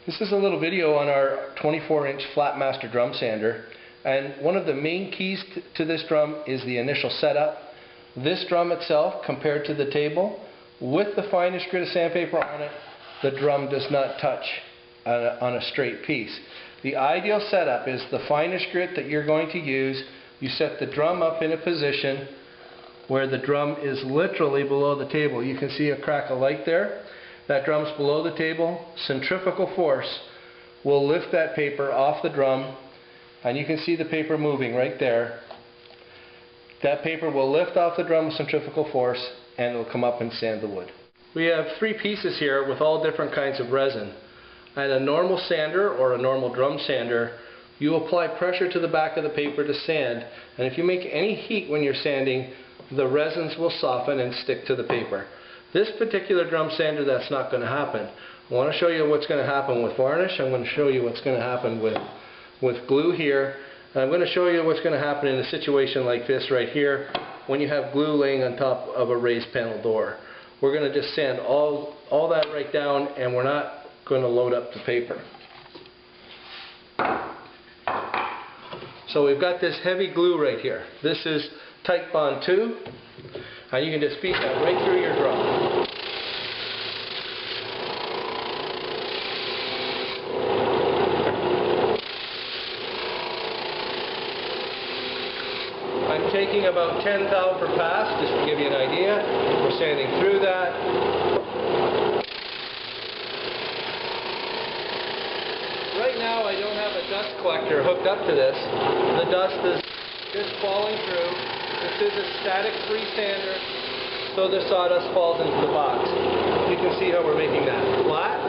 This is a little video on our 24-inch Flatmaster drum sander, and one of the main keys to this drum is the initial setup. This drum itself, compared to the table, with the finest grit of sandpaper on it, the drum does not touch on a straight piece. The ideal setup is the finest grit that you're going to use. You set the drum up in a position where the drum is literally below the table. You can see a crack of light there. That drum's below the table. Centrifugal force will lift that paper off the drum, and you can see the paper moving right there. That paper will lift off the drum with centrifugal force, and it will come up and sand the wood. We have three pieces here with all different kinds of resin. And a normal sander or a normal drum sander, you apply pressure to the back of the paper to sand, and if you make any heat when you're sanding, the resins will soften and stick to the paper. This particular drum sander, that's not going to happen. I want to show you what's going to happen with varnish. I'm going to show you what's going to happen with glue here. And I'm going to show you what's going to happen in a situation like this right here when you have glue laying on top of a raised panel door. We're going to just sand all that right down, and we're not going to load up the paper. So we've got this heavy glue right here. This is Tight Bond 2, and you can just feed that right through your drum. I'm taking about 10 thou per pass, just to give you an idea. We're sanding through that. Right now I don't have a dust collector hooked up to this. The dust is just falling through. This is a static free sander, so the sawdust falls into the box. You can see how we're making that flat.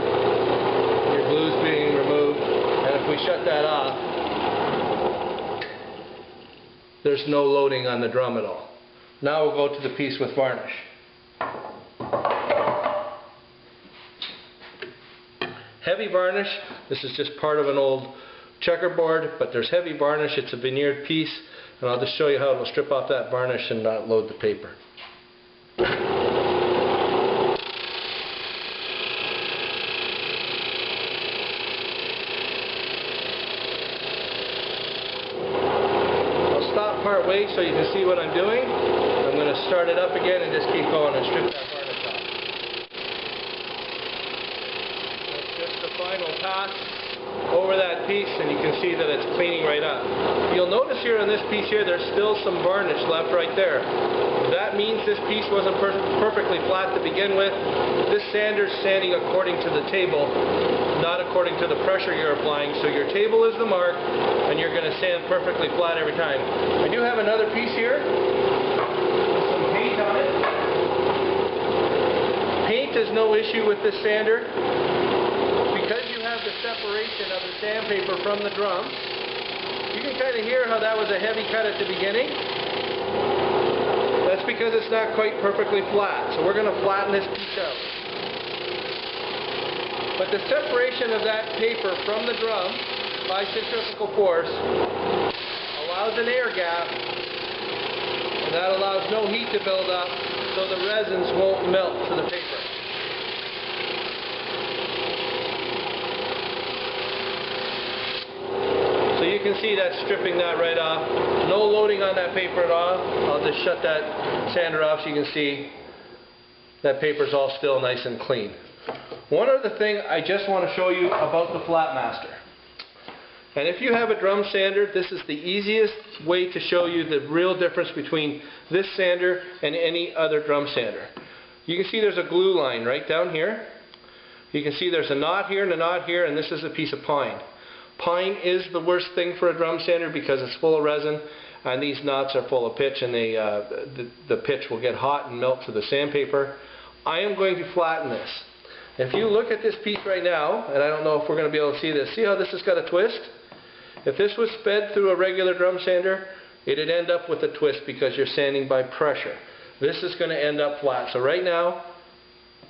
Your glue's being removed, and if we shut that off, there's no loading on the drum at all. Now we'll go to the piece with varnish. Heavy varnish, this is just part of an old checkerboard, but there's heavy varnish. It's a veneered piece, and I'll just show you how it will strip off that varnish and not load the paper. I'll stop part way so you can see what I'm doing. I'm going to start it up again and just keep going and strip that varnish off. Final pass over that piece, and you can see that it's cleaning right up. You'll notice here on this piece here, there's still some varnish left right there. That means this piece wasn't perfectly flat to begin with. This sander's sanding according to the table, not according to the pressure you're applying. So your table is the mark, and you're going to sand perfectly flat every time. I do have another piece here with some paint on it. Paint is no issue with this sander. The separation of the sandpaper from the drum. You can kind of hear how that was a heavy cut at the beginning. That's because it's not quite perfectly flat. So we're going to flatten this piece out. But the separation of that paper from the drum by centrifugal force allows an air gap, and that allows no heat to build up, so the resins won't melt to the paper. You can see that stripping that right off. No loading on that paper at all. I'll just shut that sander off so you can see that paper's all still nice and clean. One other thing I just want to show you about the Flatmaster. And if you have a drum sander, this is the easiest way to show you the real difference between this sander and any other drum sander. You can see there's a glue line right down here. You can see there's a knot here and a knot here, and this is a piece of pine. Pine is the worst thing for a drum sander because it's full of resin, and these knots are full of pitch, and the pitch will get hot and melt to the sandpaper. I am going to flatten this. If you look at this piece right now, and I don't know if we're going to be able to see this, see how this has got a twist? If this was sped through a regular drum sander, it'd end up with a twist because you're sanding by pressure. This is going to end up flat. So right now,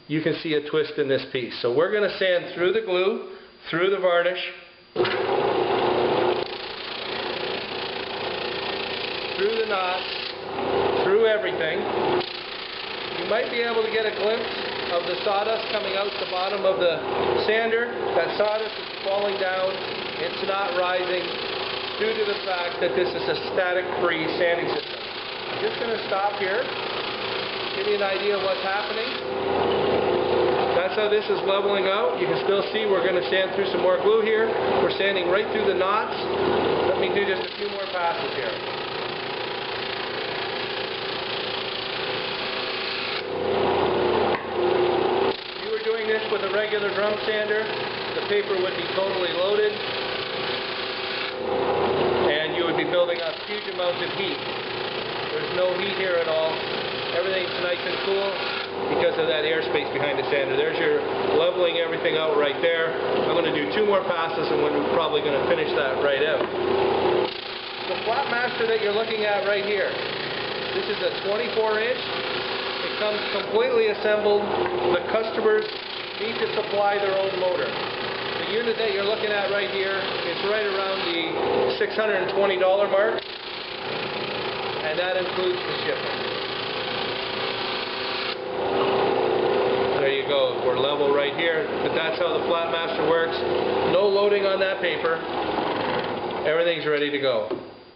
you can see a twist in this piece. So we're going to sand through the glue, through the varnish, through knots, through everything. You might be able to get a glimpse of the sawdust coming out the bottom of the sander. That sawdust is falling down. It's not rising due to the fact that this is a static-free sanding system. I'm just going to stop here, give you an idea of what's happening. That's how this is leveling out. You can still see we're going to sand through some more glue here. We're sanding right through the knots. Let me do just a few more passes here. If you were doing this with a regular drum sander, the paper would be totally loaded and you would be building up huge amounts of heat. There's no heat here at all. Everything's nice and cool because of that airspace behind the sander. There's your leveling everything out right there. I'm going to do 2 more passes and we're probably going to finish that right out. The Flatmaster that you're looking at right here, this is a 24-inch. It comes completely assembled. The customers need to supply their own motor. The unit that you're looking at right here is right around the $620 mark, and that includes the shipping. There you go. We're level right here, but that's how the Flatmaster works. No loading on that paper. Everything's ready to go.